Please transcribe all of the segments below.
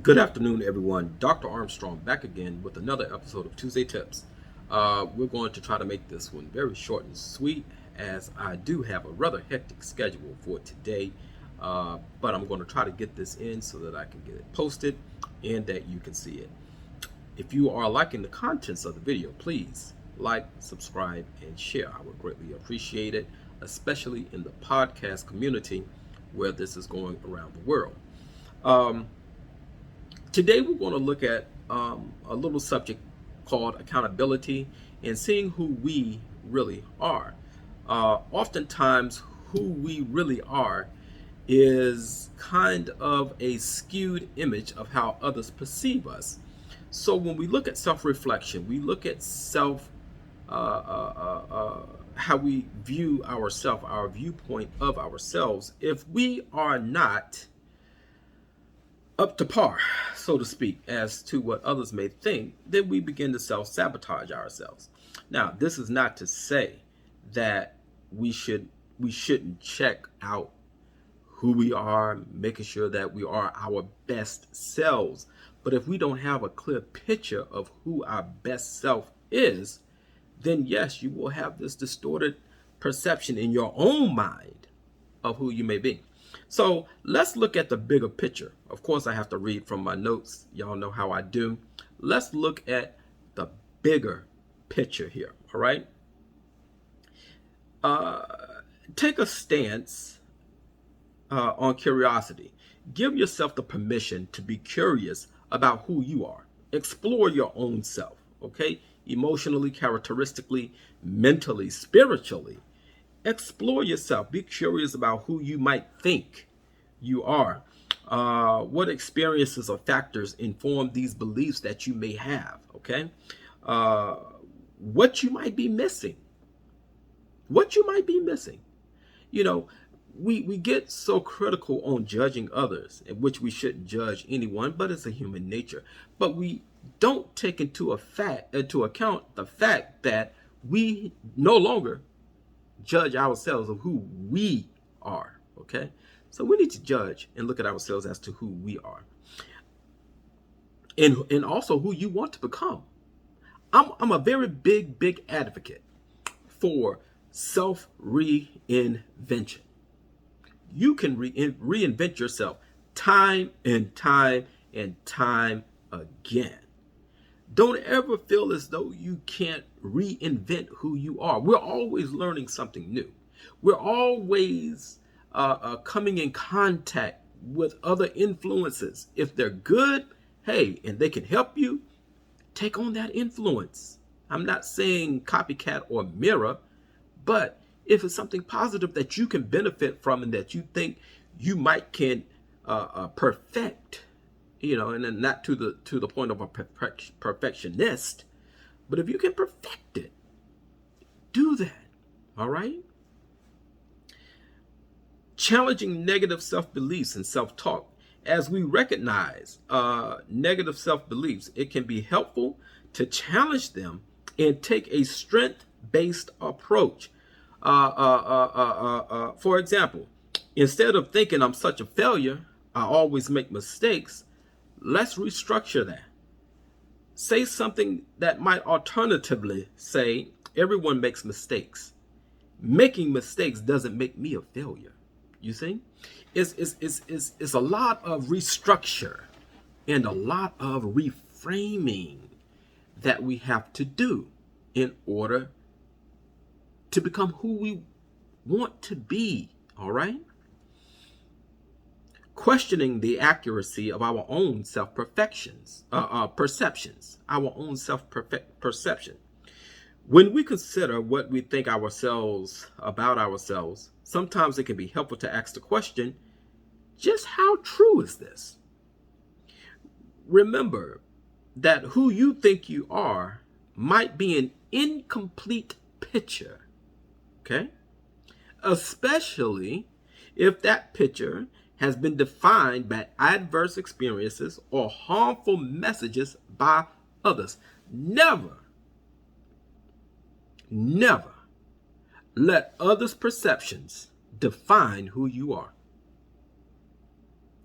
Good afternoon, everyone. Dr. Armstrong back again with another episode of Tuesday Tips. We're going to try to make this one very short and sweet, as I do have a rather hectic schedule for today. But I'm going to try to get this in so that I can get it posted and that you can see it. If you are liking the contents of the video, please like, subscribe, and share. I would greatly appreciate it, especially in the podcast community where this is going around the world. Today we're going to look at a little subject called accountability and seeing who we really are. Oftentimes, who we really are is kind of a skewed image of how others perceive us. So when we look at self-reflection, we look at how we view ourselves, our viewpoint of ourselves. If we are not up to par, so to speak, as to what others may think, then we begin to self-sabotage ourselves. Now, this is not to say that we shouldn't check out who we are, making sure that we are our best selves. But if we don't have a clear picture of who our best self is, then yes, you will have this distorted perception in your own mind of who you may be. So let's look at the bigger picture. Of course, I have to read from my notes. Y'all know how I do. Let's look at the bigger picture here, all right? Take a stance on curiosity. Give yourself the permission to be curious about who you are. Explore your own self, okay? Emotionally, characteristically, mentally, spiritually. Explore yourself. Be curious about who you might think you are. What experiences or factors inform these beliefs that you may have, okay? What you might be missing. What you might be missing. You know, we get so critical on judging others, in which we shouldn't judge anyone, but it's a human nature. But we don't take into account the fact that we no longer judge ourselves of who we are, okay? So we need to judge and look at ourselves as to who we are. And also who you want to become. I'm a very big advocate for self-reinvention. You can reinvent yourself time and time and time again. Don't ever feel as though you can't reinvent who you are. We're always learning something new. We're always coming in contact with other influences. If they're good, hey, and they can help you, take on that influence. I'm not saying copycat or mirror, but if it's something positive that you can benefit from and that you think you might can perfect, you know, and then not to the point of a perfectionist, but if you can perfect it, do that. All right. Challenging negative self-beliefs and self-talk. As we recognize negative self-beliefs, it can be helpful to challenge them and take a strength-based approach. For example, instead of thinking I'm such a failure, I always make mistakes, let's restructure that. Say something that might alternatively say, everyone makes mistakes. Making mistakes doesn't make me a failure. You see? It's a lot of restructure and a lot of reframing that we have to do in order to become who we want to be, all right? Questioning the accuracy of our own perceptions, our own self-perception. When we consider what we think about ourselves, sometimes it can be helpful to ask the question, just how true is this? Remember that who you think you are might be an incomplete picture, okay? Especially if that picture has been defined by adverse experiences or harmful messages by others. Never let others' perceptions define who you are.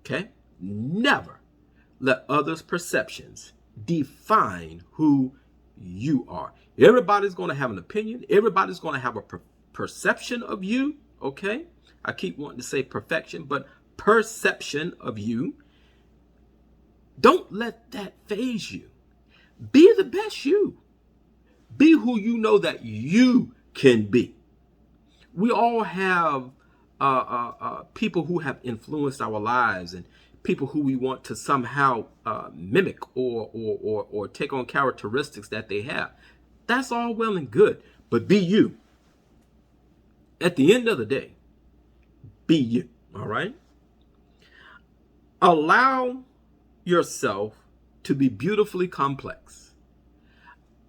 Okay? Never let others' perceptions define who you are. Everybody's going to have an opinion. Everybody's going to have a perception of you. Okay. I keep wanting to say perfection, but perception of you. Don't let that faze you. Be the best you. Be who you know that you can be. We all have people who have influenced our lives, and people who we want to somehow mimic or take on characteristics that they have. That's all well and good, but be you. At the end of the day, be you. All right. Allow yourself to be beautifully complex.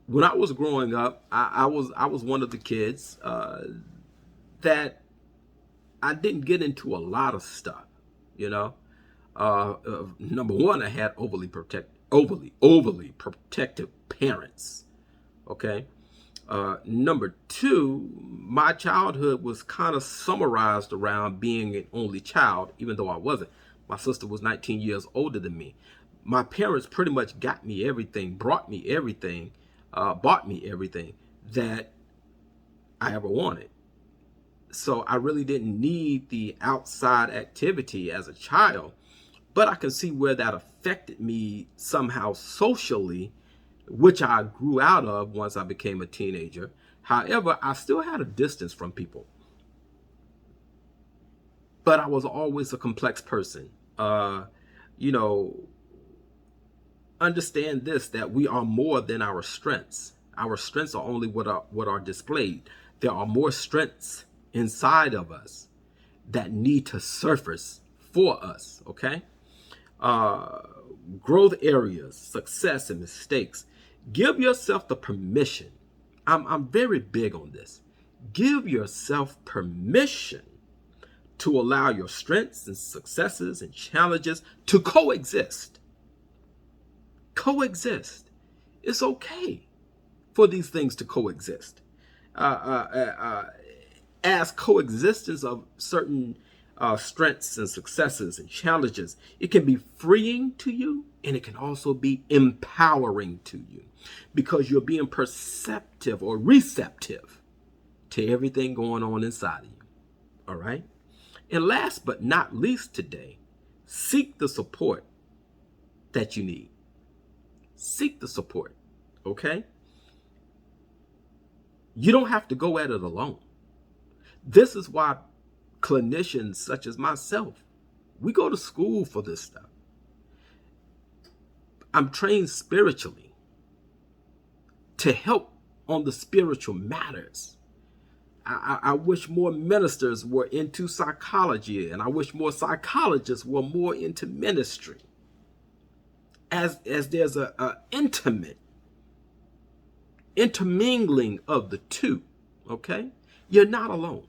When I was growing up, I was one of the kids that I didn't get into a lot of stuff. You know, number one, I had overly protective parents. Okay. Number two, my childhood was kind of summarized around being an only child, even though I wasn't. My sister was 19 years older than me. My parents pretty much got me everything, bought me everything that I ever wanted. So I really didn't need the outside activity as a child, but I can see where that affected me somehow socially, which I grew out of once I became a teenager. However, I still had a distance from people. But I was always a complex person. You know, understand this, that we are more than our strengths. Our strengths are only what are displayed. There are more strengths inside of us that need to surface for us, okay? Growth areas, success, and mistakes. Give yourself the permission. I'm very big on this. Give yourself permission to allow your strengths and successes and challenges to coexist. Coexist. It's okay for these things to coexist. As coexistence of certain strengths and successes and challenges, it can be freeing to you, and it can also be empowering to you, because you're being perceptive or receptive to everything going on inside of you. All right. And last but not least today, seek the support that you need. Seek the support. Okay. You don't have to go at it alone. This is why clinicians such as myself, we go to school for this stuff. I'm trained spiritually to help on the spiritual matters. I wish more ministers were into psychology, and I wish more psychologists were more into ministry. As there's a intimate intermingling of the two, okay? You're not alone.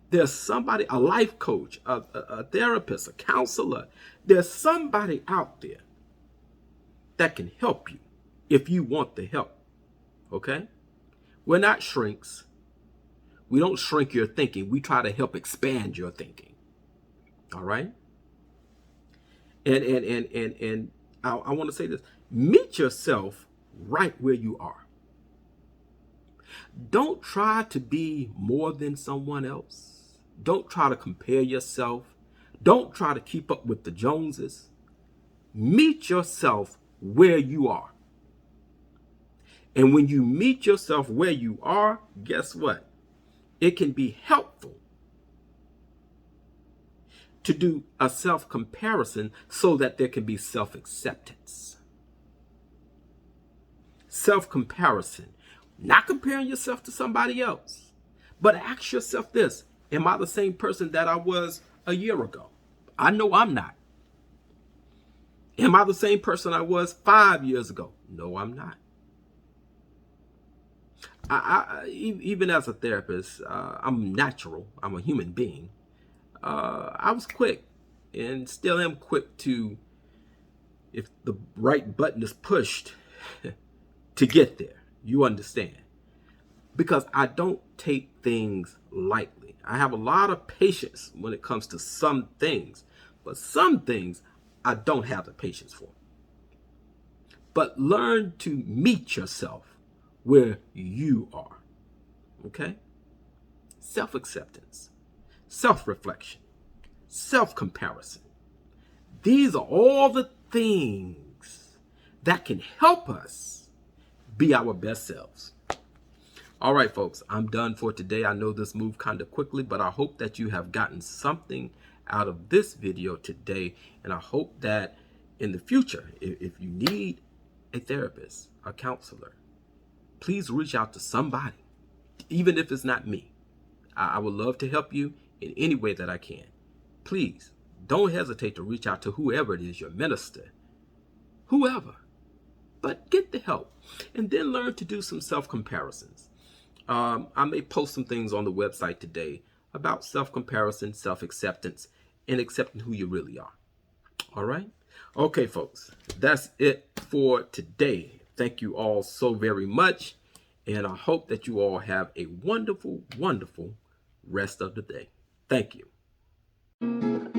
There's somebody, a life coach, a therapist, a counselor. There's somebody out there that can help you if you want the help, okay? We're not shrinks. We don't shrink your thinking. We try to help expand your thinking, all right? And I want to say this. Meet yourself right where you are. Don't try to be more than someone else. Don't try to compare yourself. Don't try to keep up with the Joneses. Meet yourself where you are. And when you meet yourself where you are, guess what? It can be helpful to do a self-comparison so that there can be self-acceptance. Self-comparison. Not comparing yourself to somebody else, but ask yourself this: am I the same person that I was a year ago? I know I'm not. Am I the same person I was 5 years ago? No, I'm not. Even as a therapist, I'm natural. I'm a human being. I was quick and still am quick to, if the right button is pushed, to get there. You understand? Because I don't take things lightly. I have a lot of patience when it comes to some things, but some things I don't have the patience for. but learn to meet yourself where you are. Okay? Self-acceptance, self-reflection, self-comparison. These are all the things that can help us be our best selves. All right, folks, I'm done for today. I know this moved kind of quickly, but I hope that you have gotten something out of this video today. And I hope that in the future, if you need a therapist, a counselor, please reach out to somebody, even if it's not me. I would love to help you in any way that I can. Please don't hesitate to reach out to whoever it is, your minister, whoever, but get the help and then learn to do some self-comparisons. I may post some things on the website today about self-comparison, self-acceptance, and accepting who you really are. All right? Okay, folks, that's it for today. Thank you all so very much, and I hope that you all have a wonderful, wonderful rest of the day. Thank you.